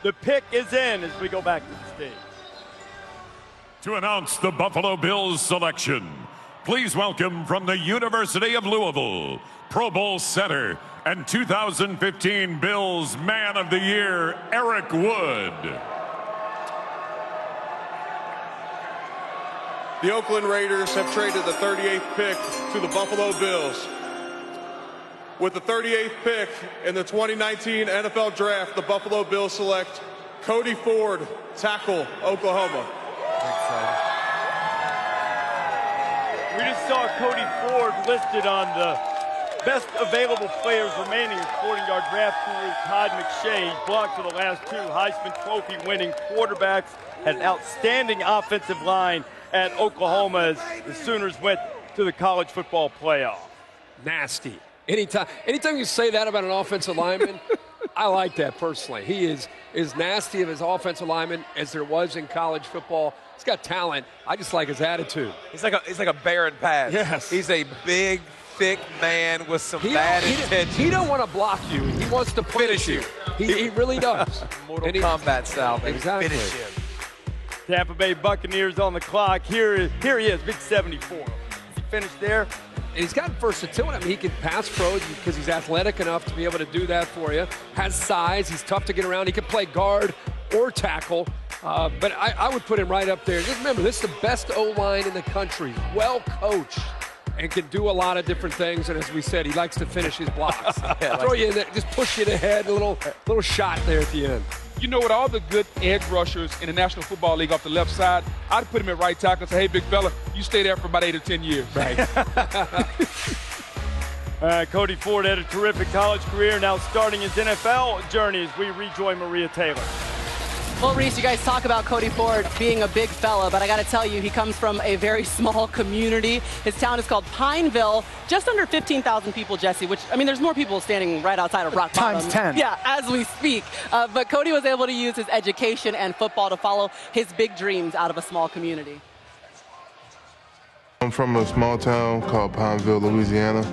The pick is in as we go back to the stage. To announce the Buffalo Bills selection, please welcome from the University of Louisville, Pro Bowl center and 2015 Bills Man of the Year, Eric Wood. The Oakland Raiders have traded the 38th pick to the Buffalo Bills. With the 38th pick in the 2019 NFL Draft, the Buffalo Bills select Cody Ford, tackle, Oklahoma. We just saw Cody Ford listed on the best available players remaining according to our draft guru, Todd McShay. He's blocked for the last two Heisman Trophy winning quarterbacks, had an outstanding offensive line at Oklahoma as the Sooners went to the college football playoff. Nasty. Anytime you say that about an offensive lineman, I like that personally. He is as nasty of his offensive lineman as there was in college football. He's got talent. I just like his attitude. He's like a bear in pads. Yes. He's a big, thick man with some bad intentions. He don't want to block you. He wants to punish you. He really does. Mortal Kombat style, baby. Exactly. Finish him. Tampa Bay Buccaneers on the clock. Here he is, big 74. He finished there. And he's got versatility. I mean, he can pass pros because he's athletic enough to be able to do that for you. Has size. He's tough to get around. He can play guard or tackle. But I would put him right up there. Just remember, this is the best O-line in the country. Well coached and can do a lot of different things. And as we said, he likes to finish his blocks. Throw you in there, just push you in the head, a little shot there at the end. You know, with all the good edge rushers in the National Football League off the left side, I'd put him at right tackle and say, hey, big fella, you stay there for about 8 or 10 years. Right. Cody Ford had a terrific college career, now starting his NFL journey as we rejoin Maria Taylor. Well, Reese, you guys talk about Cody Ford being a big fella, but I got to tell you, he comes from a very small community. His town is called Pineville. Just under 15,000 people, Jesse, which, I mean, there's more people standing right outside of Rock Bottom. Times 10. Yeah, as we speak. But Cody was able to use his education and football to follow his big dreams out of a small community. I'm from a small town called Pineville, Louisiana.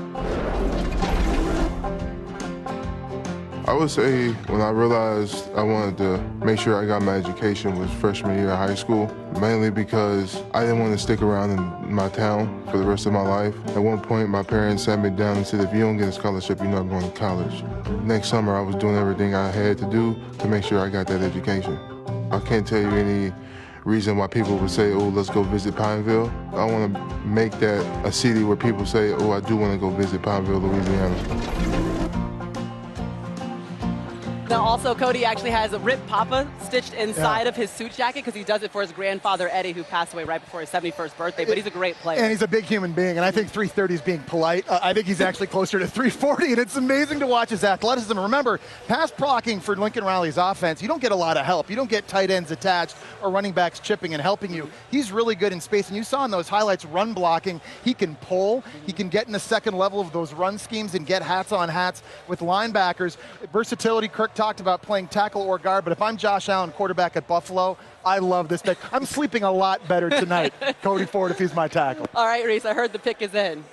I would say when I realized I wanted to make sure I got my education was freshman year of high school, mainly because I didn't want to stick around in my town for the rest of my life. At one point, my parents sat me down and said, if you don't get a scholarship, you're not going to college. Next summer, I was doing everything I had to do to make sure I got that education. I can't tell you any reason why people would say, oh, let's go visit Pineville. I want to make that a city where people say, oh, I do want to go visit Pineville, Louisiana. Now, also, Cody actually has a Rip Papa stitched inside of his suit jacket because he does it for his grandfather, Eddie, who passed away right before his 71st birthday. But he's a great player. And he's a big human being. And I think 330 is being polite. I think he's actually closer to 340. And it's amazing to watch his athleticism. Remember, pass blocking for Lincoln Riley's offense, you don't get a lot of help. You don't get tight ends attached or running backs chipping and helping you. He's really good in space. And you saw in those highlights run blocking. He can pull. He can get in the second level of those run schemes and get hats on hats with linebackers. Versatility, Kirk talked about playing tackle or guard, but if I'm Josh Allen, quarterback at Buffalo, I love this pick. I'm sleeping a lot better tonight, Cody Ford, if he's my tackle. All right, Reese, I heard the pick is in.